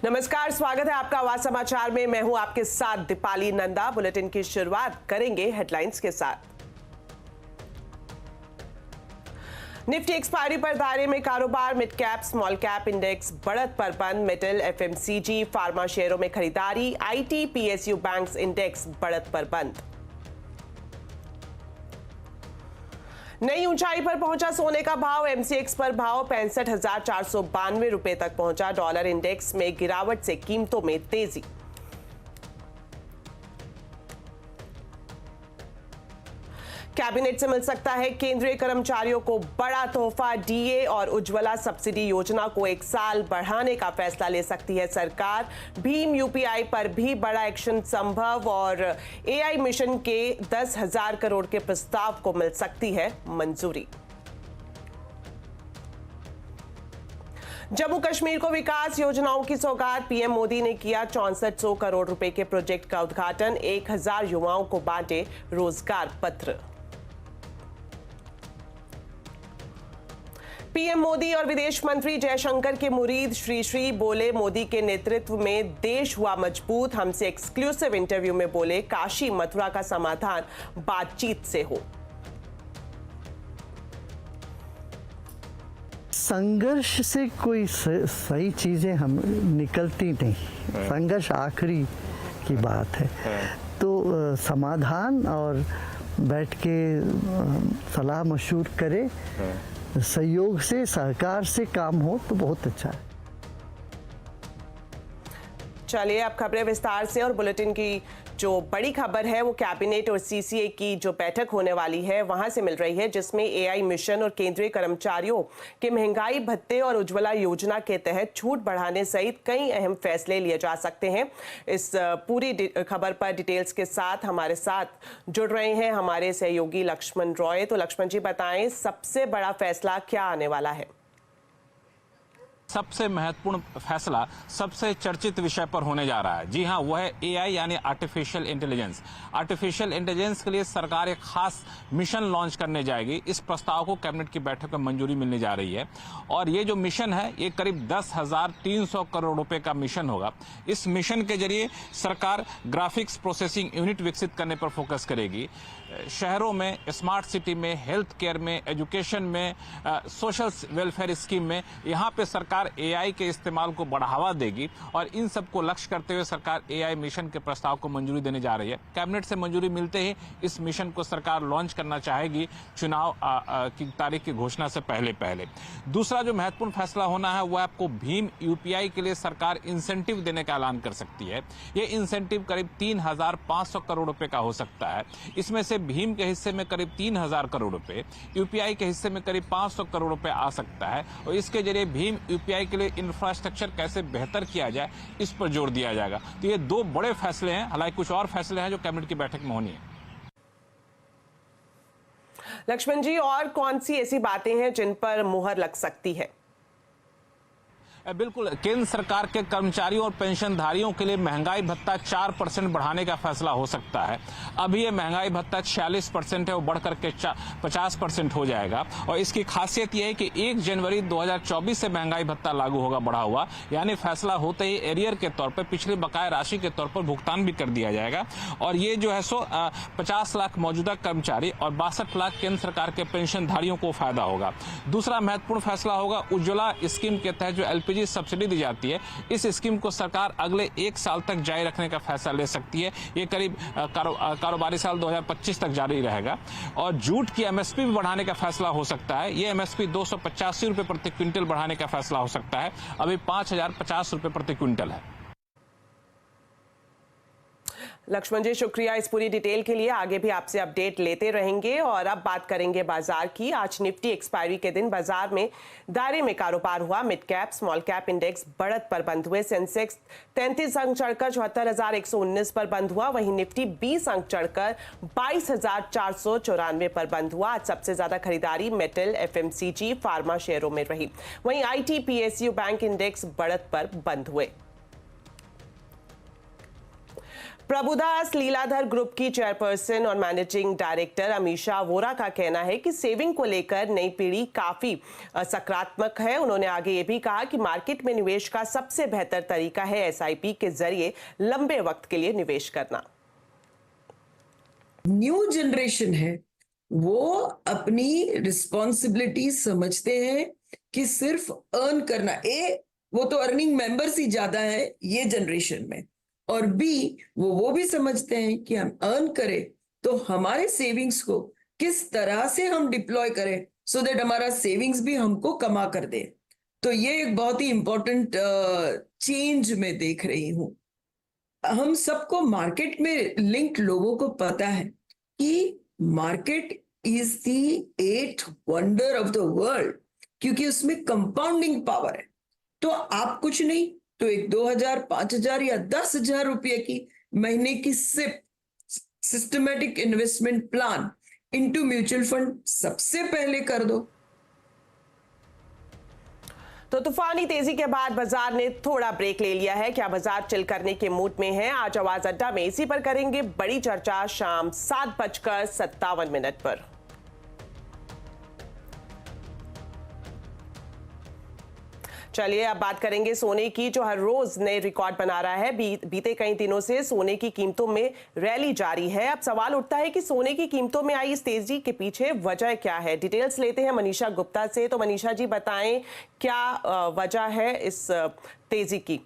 नमस्कार, स्वागत है आपका आवाज समाचार में। मैं हूं आपके साथ दीपाली नंदा। बुलेटिन की शुरुआत करेंगे हेडलाइंस के साथ। निफ्टी एक्सपायरी पर दायरे में कारोबार, mid cap small cap index बढ़त पर बंद। मेटल, एफएमसीजी, फार्मा शेयरों में खरीदारी। आईटी, पीएसयू बैंक्स इंडेक्स बढ़त पर बंद। नई ऊंचाई पर पहुंचा सोने का भाव। एमसीएक्स पर भाव 65,492 रुपए तक पहुंचा। डॉलर इंडेक्स में गिरावट से कीमतों में तेजी। कैबिनेट से मिल सकता है केंद्रीय कर्मचारियों को बड़ा तोहफा। डीए और उज्ज्वला सब्सिडी योजना को 1 साल बढ़ाने का फैसला ले सकती है सरकार। भीम यूपीआई पर भी बड़ा एक्शन संभव और एआई मिशन के 10,000 करोड़ के प्रस्ताव को मिल सकती है मंजूरी। जम्मू कश्मीर को विकास योजनाओं की सौगात। पीएम मोदी ने किया 6400 करोड़ रुपए के प्रोजेक्ट का उद्घाटन। 1000 युवाओं को बांटे रोजगार पत्र। पीएम मोदी और विदेश मंत्री जयशंकर के मुरीद श्री श्री बोले, मोदी के नेतृत्व में देश हुआ मजबूत। हमसे एक्सक्लूसिव इंटरव्यू में बोले, काशी मथुरा का समाधान बातचीत से हो। संघर्ष से कोई सही चीजें हम निकलती नहीं। संघर्ष आखिरी की बात है। तो समाधान और बैठ के सलाह मशवरा करे, सहयोग से, सहकार से काम हो तो बहुत अच्छा है। चलिए अब खबरें विस्तार से। और बुलेटिन की जो बड़ी खबर है वो कैबिनेट और सीसीए की जो बैठक होने वाली है वहां से मिल रही है, जिसमें एआई मिशन और केंद्रीय कर्मचारियों के महंगाई भत्ते और उज्ज्वला योजना के तहत छूट बढ़ाने सहित कई अहम फैसले लिए जा सकते हैं। इस पूरी खबर पर डिटेल्स के साथ हमारे साथ जुड़ रहे हैं हमारे सहयोगी लक्ष्मण रॉय। तो लक्ष्मण जी बताएं, सबसे बड़ा फैसला क्या आने वाला है? सबसे महत्वपूर्ण फैसला सबसे चर्चित विषय पर होने जा रहा है। जी हां, वह है एआई यानी आर्टिफिशियल इंटेलिजेंस। आर्टिफिशियल इंटेलिजेंस के लिए सरकार एक खास मिशन लॉन्च करने जाएगी। इस प्रस्ताव को कैबिनेट की बैठक में मंजूरी मिलने जा रही है और ये जो मिशन है ये करीब 10,300 करोड़ रुपए का मिशन होगा। इस मिशन के जरिए सरकार ग्राफिक्स प्रोसेसिंग यूनिट विकसित करने पर फोकस करेगी। शहरों में, स्मार्ट सिटी में, हेल्थ केयर में, एजुकेशन में, सोशल वेलफेयर स्कीम में यहाँ पे सरकार एआई के इस्तेमाल को बढ़ावा देगी और इन सब को लक्ष्य करते हुए सरकार एआई मिशन के प्रस्ताव को मंजूरी देने जा रही है। कैबिनेट से मंजूरी मिलते ही इस मिशन को सरकार लॉन्च करना चाहेगी चुनाव की तारीख की घोषणा से पहले। दूसरा जो महत्वपूर्ण फैसला होना है वह आपको भीम यूपीआई के लिए सरकार इंसेंटिव देने का ऐलान कर सकती है। ये इंसेंटिव करीब 3,500 करोड़ रुपए का हो सकता है। इसमें से भीम के हिस्से में करीब 3,000 करोड़ रुपए, यूपीआई के हिस्से में करीब 500 करोड़ रुपए आ सकता है और इसके जरिए भीम यूपीआई के लिए इंफ्रास्ट्रक्चर कैसे बेहतर किया जाए इस पर जोर दिया जाएगा। तो ये 2 बड़े फैसले हैं। हालांकि कुछ और फैसले हैं जो कैबिनेट की बैठक में होनी है। लक्ष्मण जी, और कौन सी ऐसी बातें हैं जिन पर मुहर लग सकती है? बिल्कुल, केंद्र सरकार के कर्मचारियों और पेंशनधारियों के लिए महंगाई भत्ता 4% बढ़ाने का फैसला हो सकता है। अभी ये महंगाई भत्ता 46% है, वो बढ़ करके 50% हो जाएगा और इसकी खासियत ये है कि 1 जनवरी 2024 से महंगाई भत्ता लागू होगा बढ़ा हुआ, यानी फैसला होते ही एरियर के तौर पर पिछली बकाया राशि के तौर पर भुगतान भी कर दिया जाएगा और ये जो है 50 लाख मौजूदा कर्मचारी और 62 लाख केंद्र सरकार के पेंशनधारियों को फायदा होगा। दूसरा महत्वपूर्ण फैसला होगा उज्ज्वला स्कीम के तहत जो एलपीजी सब्सिडी दी जाती है, इस स्कीम को सरकार अगले 1 साल तक जारी रखने का फैसला ले सकती है। ये करीब कारोबारी साल 2025 तक जारी रहेगा और जूट की एमएसपी भी बढ़ाने का फैसला हो सकता है। ये एमएसपी 285 रुपए प्रति क्विंटल बढ़ाने का फैसला हो सकता है। अभी 5,050 रुपए प्रति क्विंटल है। लक्ष्मण जी, शुक्रिया इस पूरी डिटेल के लिए। आगे भी आपसे अपडेट लेते रहेंगे। और अब बात करेंगे बाजार की। आज निफ्टी एक्सपायरी के दिन बाजार में दायरे में कारोबार हुआ। Mid cap small cap index बढ़त पर बंद हुए। सेंसेक्स 33 अंक चढ़कर 74,119 पर बंद हुआ। वहीं निफ्टी 20 अंक चढ़कर 22,494 पर बंद हुआ। आज सबसे ज्यादा खरीदारी मेटल, एफएमसीजी, फार्मा शेयरों में रही। वहीं आईटी, पीएसयू बैंक इंडेक्स बढ़त पर बंद हुए। प्रभुदास लीलाधर ग्रुप की चेयरपर्सन और मैनेजिंग डायरेक्टर अमीषा वोरा का कहना है कि सेविंग को लेकर नई पीढ़ी काफी सकारात्मक है। उन्होंने आगे ये भी कहा कि मार्केट में निवेश का सबसे बेहतर तरीका है एसआईपी के जरिए लंबे वक्त के लिए निवेश करना। न्यू जनरेशन है, वो अपनी रिस्पॉन्सिबिलिटी समझते हैं कि सिर्फ अर्न करना, वो तो अर्निंग मेंबर्स ही ज्यादा है ये जनरेशन में, और बी वो भी समझते हैं कि हम अर्न करें तो हमारे सेविंग्स को किस तरह से हम डिप्लॉय करें सो दैट हमारा सेविंग्स भी हमको कमा कर दे। तो ये एक बहुत ही इंपॉर्टेंट चेंज मैं देख रही हूं। हम सबको मार्केट में लिंक्ड लोगों को पता है कि market is the 8th wonder of the world, क्योंकि उसमें कंपाउंडिंग पावर है। तो आप कुछ नहीं तो एक 2000, 5000 या 10,000 रुपए की महीने की SIP systematic investment plan into mutual fund सबसे पहले कर दो। तो तूफानी तेजी के बाद बाजार ने थोड़ा ब्रेक ले लिया है। क्या बाजार चिल करने के मूड में है? आज आवाज अड्डा में इसी पर करेंगे बड़ी चर्चा शाम 7:57 पर। चलिए अब बात करेंगे सोने की, जो हर रोज नए रिकॉर्ड बना रहा है। बीते कई दिनों से सोने की कीमतों में रैली जारी है। अब सवाल उठता है कि सोने की कीमतों में आई इस तेजी के पीछे वजह क्या है। डिटेल्स लेते हैं मनीषा गुप्ता से। तो मनीषा जी बताएं, क्या वजह है इस तेजी की?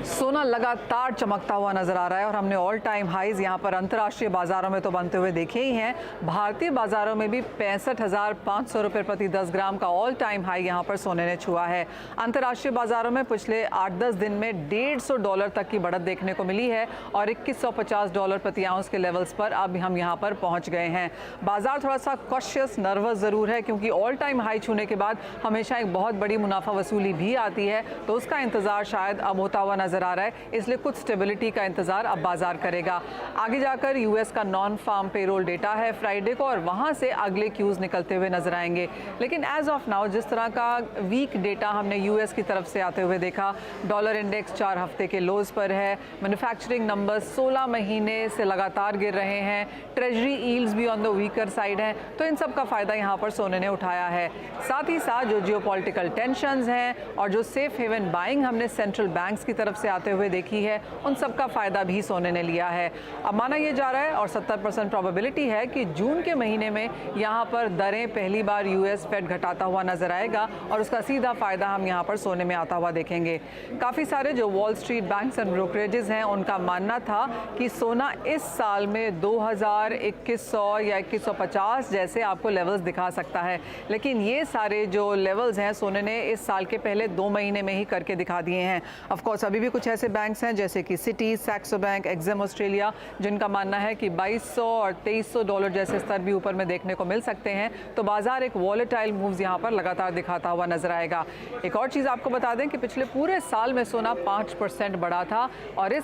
सोना लगातार चमकता हुआ नजर आ रहा है और हमने ऑल टाइम हाईज यहां पर अंतर्राष्ट्रीय बाजारों में तो बनते हुए देखे ही हैं। भारतीय बाजारों में भी 65,500 रुपए प्रति 10 ग्राम का ऑल टाइम हाई यहां पर सोने ने छुआ है। अंतर्राष्ट्रीय बाजारों में पिछले 8-10 दिन में $150 तक की बढ़त देखने को मिली है और $2150 प्रति आउंस के लेवल्स पर अब हम यहां पर पहुंच गए हैं। बाजार थोड़ा सा कॉशियस, नर्वस जरूर है, क्योंकि ऑल टाइम हाई छूने के बाद हमेशा एक बहुत बड़ी मुनाफा वसूली भी आती है, तो उसका इंतजार शायद अब होता हुआ नजर आ रहा है। इसलिए कुछ स्टेबिलिटी का इंतजार अब बाजार करेगा। आगे जाकर यूएस का नॉन फार्म पेरोल डेटा है फ्राइडे को, और वहां से अगले क्यूज निकलते हुए नजर आएंगे। लेकिन एज ऑफ नाउ जिस तरह का वीक डेटा हमने यूएस की तरफ से आते हुए देखा, डॉलर इंडेक्स 4 हफ्ते के लोज पर है, मैन्युफैक्चरिंग नंबर्स 16 महीने से लगातार गिर रहे हैं, ट्रेजरी यील्ड्स भी ऑन द वीकर साइड हैं, तो इन सब का फायदा यहां पर सोने ने उठाया है। साथ ही साथ जो जियोपॉलिटिकल टेंशंस हैं और जो सेफ हेवन बाइंग हमने सेंट्रल बैंक्स की तरफ से आते हुए देखी है, उन सब का फायदा भी सोने ने लिया है। अब माना यह जा रहा है और 70% प्रोबेबिलिटी है कि जून के महीने में यहां पर दरें पहली बार यूएस फेड घटाता हुआ नजर आएगा और उसका सीधा फायदा हम यहां पर सोने में आता हुआ देखेंगे। काफी सारे जो wall street banks and brokerages हैं, उनका मानना था कि सोना इस साल में 2100 या 2150 जैसे आपको लेवल्स दिखा सकता है, लेकिन ये सारे जो लेवल्स हैं सोने ने इस साल के पहले 2 महीने में ही करके दिखा दिए हैं। ऑफ कोर्स अभी भी कुछ ऐसे बैंक्स हैं जैसे कि city, Saxo bank, Exim Australia, जिनका मानना है कि 2200 और $2300 जैसे स्तर भी ऊपर में देखने को मिल सकते हैं। तो बाजार एक वॉलेटाइल मूव्स यहां पर लगातार दिखाता हुआ नजर आएगा। एक और चीज़ आपको बता दें कि पिछले पूरे साल में सोना 5% बढ़ा था और इस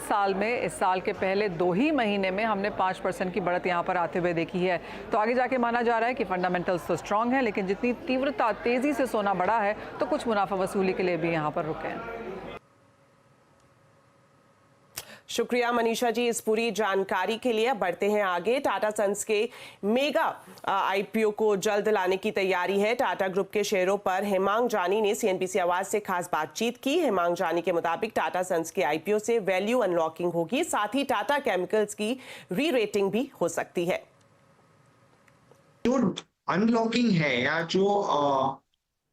साल के पहले 2 ही महीने में हमने 5% की बढ़त यहां पर आते हुए देखी है। तो आगे जाके माना जा रहा है कि फंडामेंटल्स तो स्ट्रांग है, लेकिन जितनी तीव्रता तेजी से सोना बढ़ा है तो कुछ मुनाफा वसूली के लिए भी यहां पर रुके हैं। शुक्रिया मनीषा जी इस पूरी जानकारी के लिए। बढ़ते हैं आगे। टाटा सन्स के मेगा आईपीओ को जल्द लाने की तैयारी है। टाटा ग्रुप के शेयरों पर हेमांग जानी ने सीएनबीसी आवाज से खास बातचीत की। हेमांग जानी के मुताबिक टाटा सन्स के आईपीओ से वैल्यू अनलॉकिंग होगी, साथ ही टाटा केमिकल्स की री-रेटिंग भी हो सकती है। जो अनलॉकिंग है या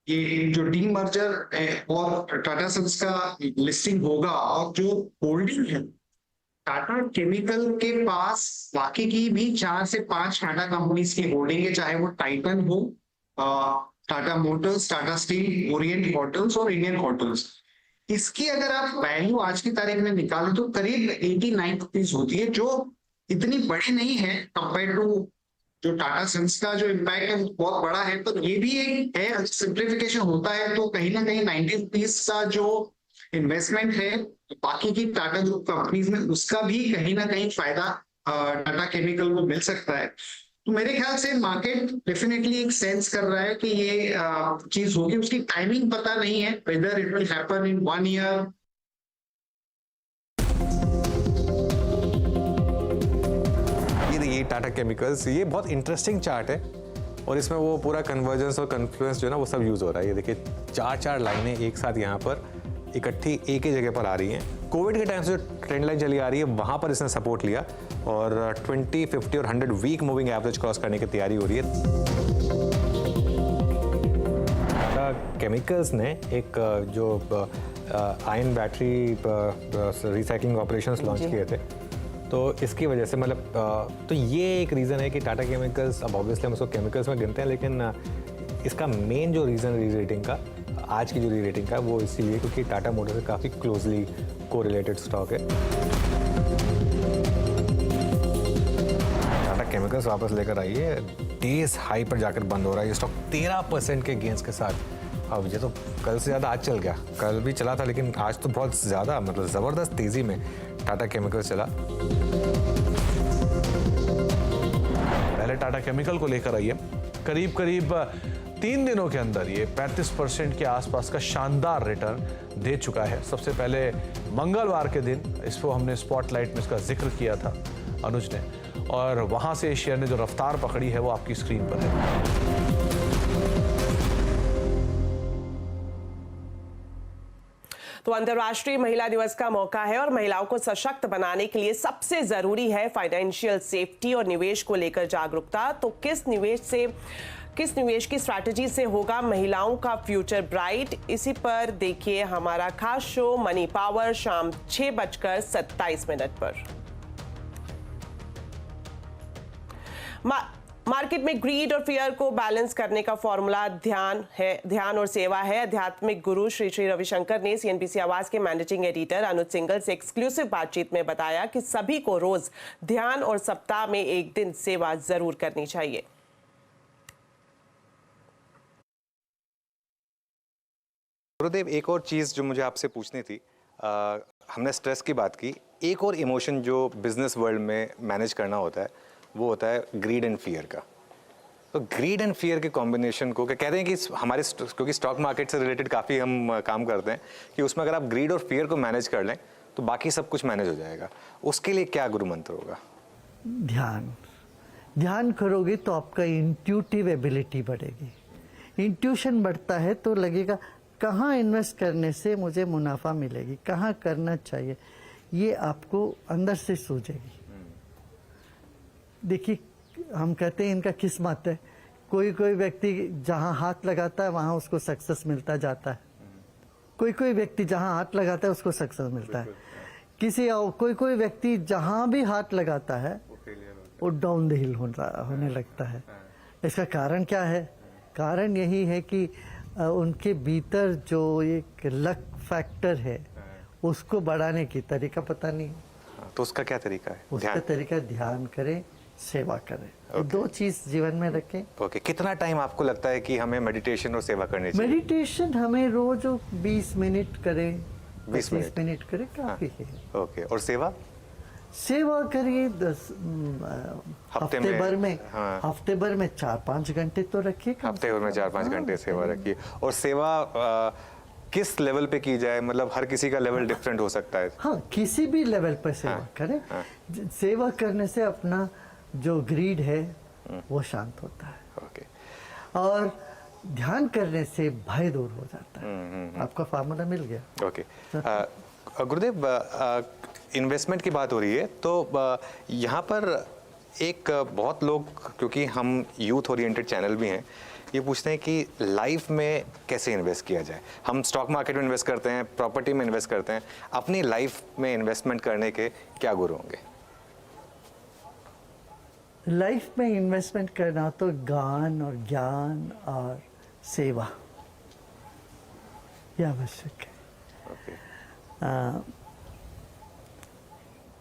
ये जो डीमर्जर और टाटा सन्स का लिस्टिंग होगा और जो होल्डिंग है टाटा केमिकल के पास, बाकी की भी 4 से 5 टाटा कंपनीज की होल्डिंग है, चाहे वो टाइटन हो, Tata Motors, Tata steel, Orient hotels और इंडियन होटल्स। इसकी अगर आप वैल्यू आज की तारीख में निकालें तो करीब 89 रुपीज होती है, जो इतनी बड़ी नहीं है कंपेयर टू जो टाटा सन्स का जो इम्पैक्ट है बहुत बड़ा है। तो ये भी एक है, सिंप्लीफिकेशन होता है तो कहीं ना कहीं 90 रुपीज का जो इन्वेस्टमेंट है बाकी की टाटा ग्रुप कंपनीज में, उसका भी कहीं ना कहीं फायदा टाटा केमिकल को मिल सकता है। तो मेरे ख्याल से मार्केट डेफिनेटली एक सेंस कर रहा है कि ये चीज होगी। उसकी टाइमिंग पता नहीं है, whether it will happen in 1 year Tata chemicals. ये बहुत इंटरेस्टिंग चार्ट है और इसमें वो पूरा कन्वर्जेंस और कन्फ्लुएंस जो है ना वो सब यूज़ हो रहा है। ये देखिए चार लाइनें एक साथ यहाँ पर इकट्ठी एक ही जगह पर आ रही हैं। कोविड के टाइम से जो ट्रेंड लाइन चली आ रही है वहाँ पर इसने सपोर्ट लिया और 20, 50 और 100 वीक मूविंग एवरेज क्रॉस करने की तैयारी हो रही है। टाटा केमिकल्स ने एक जो ion battery recycling operations launch किए थे, तो इसकी वजह से मतलब तो ये एक रीज़न है कि टाटा केमिकल्स, अब ऑब्वियसली हम उसको केमिकल्स में गिनते हैं, लेकिन इसका मेन जो रीज़न री-रेटिंग का, आज की जो री-रेटिंग का, वो इसीलिए क्योंकि टाटा मोटर्स से काफ़ी क्लोजली कोरिलेटेड स्टॉक है। टाटा केमिकल्स वापस लेकर आई है, डेज हाई पर जाकर बंद हो रहा है ये स्टॉक 13% के गेंस के साथ। अब ये तो कल से ज़्यादा आज चल गया, कल भी चला था लेकिन आज तो बहुत ज़्यादा मतलब ज़बरदस्त तेज़ी में टाटा केमिकल्स चला। पहले टाटा केमिकल को लेकर आई है, करीब 3 दिनों के अंदर ये 35% के आसपास का शानदार रिटर्न दे चुका है। सबसे पहले मंगलवार के दिन इसको हमने स्पॉटलाइट में इसका जिक्र किया था अनुज ने, और वहां से शेयर ने जो रफ्तार पकड़ी है वो आपकी स्क्रीन पर है। तो अंतर्राष्ट्रीय महिला दिवस का मौका है और महिलाओं को सशक्त बनाने के लिए सबसे जरूरी है फाइनेंशियल सेफ्टी और निवेश को लेकर जागरूकता। तो किस निवेश की स्ट्रैटेजी से होगा महिलाओं का फ्यूचर ब्राइट, इसी पर देखिए हमारा खास शो मनी पावर शाम 6:27 पर। मार्केट में ग्रीड और फियर को बैलेंस करने का फॉर्मूला ध्यान और सेवा है। आध्यात्मिक गुरु श्री श्री रविशंकर ने सीएनबीसी आवाज के मैनेजिंग एडिटर अनुज सिंघल से एक्सक्लूसिव बातचीत में बताया कि सभी को रोज ध्यान और सप्ताह में एक दिन सेवा जरूर करनी चाहिए। गुरुदेव, एक और चीज़ जो मुझे आपसे पूछनी थी, हमने स्ट्रेस की बात की, एक और इमोशन जो बिजनेस वर्ल्ड में मैनेज करना होता है वो होता है ग्रीड एंड फियर का। तो ग्रीड एंड फियर के कॉम्बिनेशन को क्या कहते हैं कि हमारे, क्योंकि स्टॉक मार्केट से रिलेटेड काफ़ी हम काम करते हैं, कि उसमें अगर आप ग्रीड और फियर को मैनेज कर लें तो बाकी सब कुछ मैनेज हो जाएगा। उसके लिए क्या गुरु मंत्र होगा? ध्यान करोगे तो आपका इंट्यूटिव एबिलिटी बढ़ेगी। इंट्यूशन बढ़ता है तो लगेगा कहाँ इन्वेस्ट करने से मुझे मुनाफा मिलेगी, कहाँ करना चाहिए, ये आपको अंदर से सूझेगी। देखिए, हम कहते हैं इनका किस्मत है, कोई व्यक्ति जहाँ हाथ लगाता है वहाँ उसको सक्सेस मिलता जाता है, कोई व्यक्ति जहाँ हाथ लगाता है उसको सक्सेस मिलता है, कोई व्यक्ति जहाँ भी हाथ लगाता है वो डाउन द हिल होने लगता है। इसका कारण क्या है? कारण यही है कि उनके भीतर जो एक लक फैक्टर है उसको बढ़ाने की तरीका पता नहीं। तो उसका क्या तरीका है? उसका तरीका ध्यान करें, सेवा करें, दो चीज जीवन में रखें। ओके, कितना टाइम आपको लगता है कि हमें मेडिटेशन और सेवा करनी चाहिए? मेडिटेशन हमें रोज 20 मिनट करें, 20 मिनट करें, काफी है। ओके, और सेवा करिए 10 हफ्ते भर में, हाँ। हफ्ते भर में 4-5 घंटे तो रखिए। हफ्ते भर में 4-5 घंटे सेवा रखिए। और सेवा किस लेवल पे की जाए? मतलब हर किसी का लेवल डिफरेंट हो सकता है। हाँ, किसी भी लेवल पर सेवा करें। सेवा करने से अपना जो ग्रीड है वो शांत होता है। ओके। और ध्यान करने से भय दूर हो जाता है। आपका फार्मूला मिल गया। ओके। गुरुदेव, इन्वेस्टमेंट की बात हो रही है तो यहाँ पर एक बहुत लोग, क्योंकि हम यूथ ओरिएंटेड चैनल भी हैं, ये पूछते हैं कि लाइफ में कैसे इन्वेस्ट किया जाए। हम स्टॉक मार्केट में इन्वेस्ट करते हैं, प्रॉपर्टी में इन्वेस्ट करते हैं, अपनी लाइफ में इन्वेस्टमेंट करने के क्या गुरु होंगे? लाइफ में इन्वेस्टमेंट करना तो ज्ञान और सेवा ये आवश्यक है।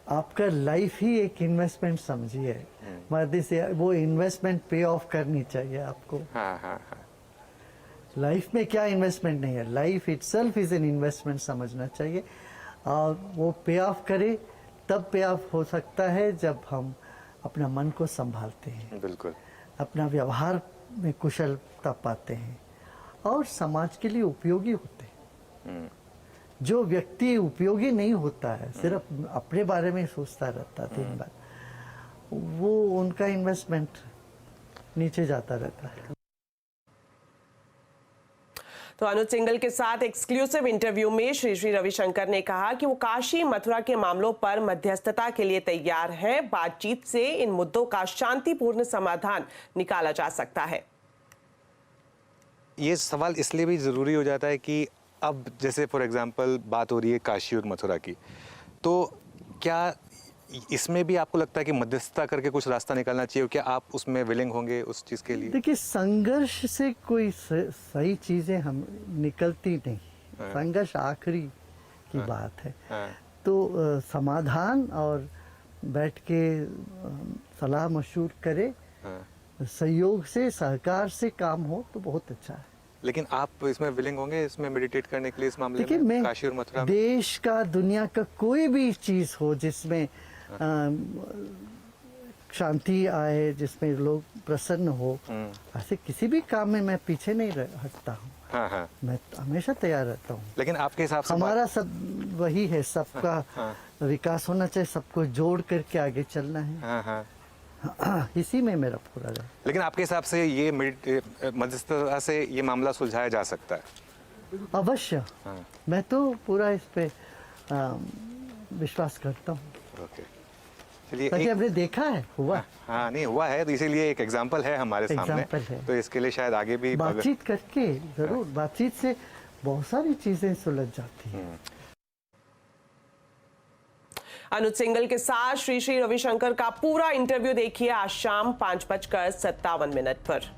आपका लाइफ ही एक इन्वेस्टमेंट समझिए, मर्दी से वो इन्वेस्टमेंट पे ऑफ करनी चाहिए आपको। लाइफ में क्या इन्वेस्टमेंट नहीं है, life itself is an investment समझना चाहिए। और वो पे ऑफ करे तब पे ऑफ हो सकता है जब हम अपना मन को संभालते हैं, बिल्कुल, अपना व्यवहार में कुशलता पाते हैं और समाज के लिए उपयोगी होते हैं। जो व्यक्ति उपयोगी नहीं होता है, सिर्फ अपने बारे में सोचता रहता है दिन भर, वो उनका इन्वेस्टमेंट नीचे जाता रहता है। तो अनुज सिंघल के साथ एक्सक्लूसिव इंटरव्यू में श्री श्री रविशंकर ने कहा कि वो काशी मथुरा के मामलों पर मध्यस्थता के लिए तैयार हैं। बातचीत से इन मुद्दों का शांतिपूर्ण समाधान निकाला जा सकता है। ये सवाल इसलिए भी ज़रूरी हो जाता है कि अब जैसे फॉर एग्जांपल बात हो रही है काशी और मथुरा की, तो क्या इसमें भी आपको लगता है कि मध्यस्थता करके कुछ रास्ता निकालना चाहिए? क्या आप उसमें विलिंग होंगे उस चीज़ के लिए? देखिए, संघर्ष से कोई सही चीजें हम निकलती नहीं। संघर्ष आखिरी की बात है। तो समाधान और बैठ के सलाह मशवरा करे, सहयोग से सहकार से काम हो तो बहुत अच्छा है। लेकिन आप इसमें विलिंग होंगे इसमें मेडिटेट करने के लिए इस मामले देखिए, में मैं काशी और मथुरा में? देश का, दुनिया का कोई भी चीज हो जिसमें शांति आए, जिसमें लोग प्रसन्न हो, ऐसे किसी भी काम में मैं पीछे नहीं हटता हूँ। हाँ हाँ। मैं हमेशा तैयार रहता हूँ। लेकिन आपके हिसाब से हमारा सब वही है, सबका विकास होना चाहिए, सबको जोड़ करके आगे चलना है। हाँ हाँ। इसी में मेरा पूरा है। लेकिन आपके हिसाब से ये मध्यस्थता से ये मामला सुलझाया जा सकता है? अवश्य। मैं तो पूरा इस पे विश्वास करता हूँ। ओके, चलिए। ताकि हमने देखा है, हुआ। हाँ, नहीं हुआ है, तो इसीलिए एक एग्जाम्पल है हमारे सामने। है। तो इसके लिए शायद आगे भी बातचीत करके, जरूर बातचीत से बहुत सारी चीजें सुलझ जाती हैं। अनुज सिंघल के साथ श्री श्री रविशंकर का पूरा इंटरव्यू देखिए आज शाम 5:57 पर।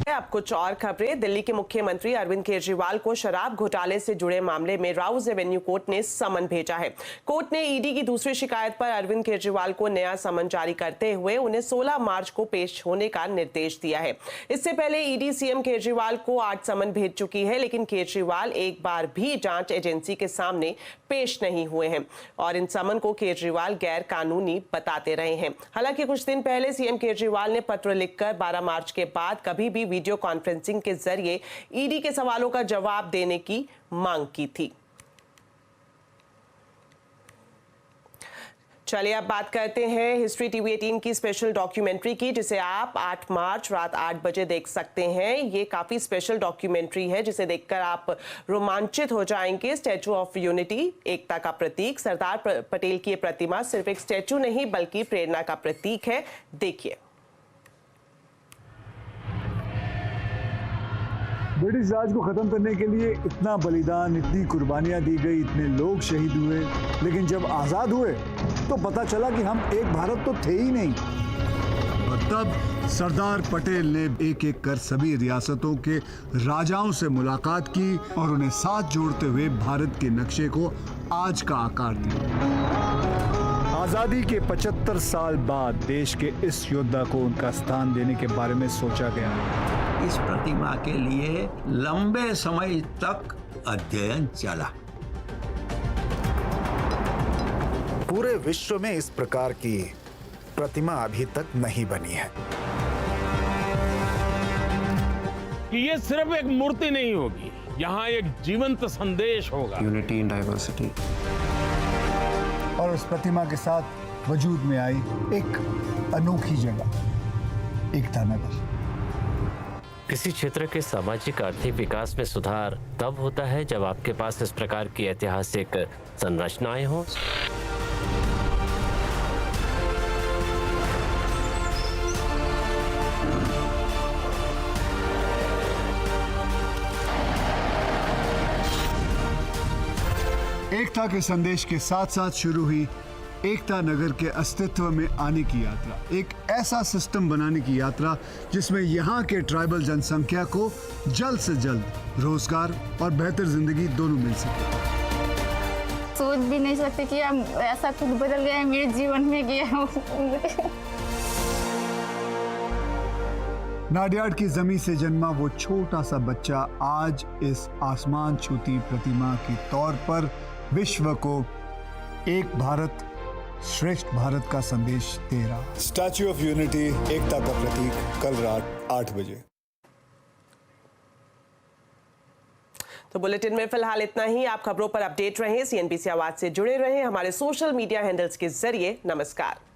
अब कुछ और खबरें। दिल्ली के मुख्यमंत्री अरविंद केजरीवाल को शराब घोटाले से जुड़े मामले में राउज एवेन्यू कोर्ट ने समन भेजा है। कोर्ट ने ईडी की दूसरी शिकायत पर अरविंद केजरीवाल को नया समन जारी करते हुए उन्हें 16 मार्च को पेश होने का निर्देश दिया है। इससे पहले ईडी सीएम केजरीवाल को 8 समन भेज चुकी है, लेकिन केजरीवाल एक बार भी जांच एजेंसी के सामने पेश नहीं हुए हैं और इन समन को केजरीवाल गैर कानूनी बताते रहे हैं। हालांकि कुछ दिन पहले सीएम केजरीवाल ने पत्र लिखकर 12 मार्च के बाद कभी भी वीडियो कॉन्फ्रेंसिंग के जरिए ईडी के सवालों का जवाब देने की मांग की थी। चलिए अब बात करते हैं हिस्ट्री टीवी 18 की स्पेशल डॉक्यूमेंट्री की, जिसे आप 8 मार्च रात 8 बजे देख सकते हैं। ये काफी स्पेशल डॉक्यूमेंट्री है जिसे देखकर आप रोमांचित हो जाएंगे। स्टैचू ऑफ यूनिटी, एकता का प्रतीक, सरदार पटेल की ये प्रतिमा सिर्फ एक स्टैचू नहीं बल्कि प्रेरणा का प्रतीक है। देखिए। ब्रिटिश राज को खत्म करने के लिए इतना बलिदान, इतनी कुर्बानियां दी गई, इतने लोग शहीद हुए, लेकिन जब आजाद हुए तो पता चला कि हम एक भारत तो थे ही नहीं। और तब सरदार पटेल ने एक एक कर सभी रियासतों के राजाओं से मुलाकात की और उन्हें साथ जोड़ते हुए भारत के नक्शे को आज का आकार दिया। आजादी के 75 साल बाद देश के इस योद्धा को उनका स्थान देने के बारे में सोचा गया। इस प्रतिमा के लिए लंबे समय तक अध्ययन चला। पूरे विश्व में इस प्रकार की प्रतिमा अभी तक नहीं बनी है। कि ये सिर्फ एक मूर्ति नहीं होगी, यहाँ एक जीवंत संदेश होगा। Unity in diversity. और उस प्रतिमा के साथ वजूद में आई एक अनोखी जगह, एकता नगर। किसी क्षेत्र के सामाजिक आर्थिक विकास में सुधार तब होता है जब आपके पास इस प्रकार की ऐतिहासिक संरचनाएं हों। एकता के संदेश के साथ साथ शुरू हुई एकता नगर के अस्तित्व में आने की यात्रा, एक ऐसा सिस्टम बनाने की यात्रा जिसमें यहाँ के ट्राइबल जनसंख्या को जल्द से जल्द रोजगार और बेहतर जिंदगी दोनों मिल सके। सोच भी नहीं सकते कि हम ऐसा कुछ बदल गया है मेरे जीवन में गया। नाडियाड की जमीन से जन्मा वो छोटा सा बच्चा आज इस आसमान छूती प्रतिमा के तौर पर विश्व को एक भारत श्रेष्ठ भारत का संदेश दे रहा। स्टैच्यू ऑफ यूनिटी, एकता का प्रतीक, कल रात 8 बजे। तो बुलेटिन में फिलहाल इतना ही। आप खबरों पर अपडेट रहें, CNBC आवाज से जुड़े रहें हमारे सोशल मीडिया हैंडल्स के जरिए। नमस्कार।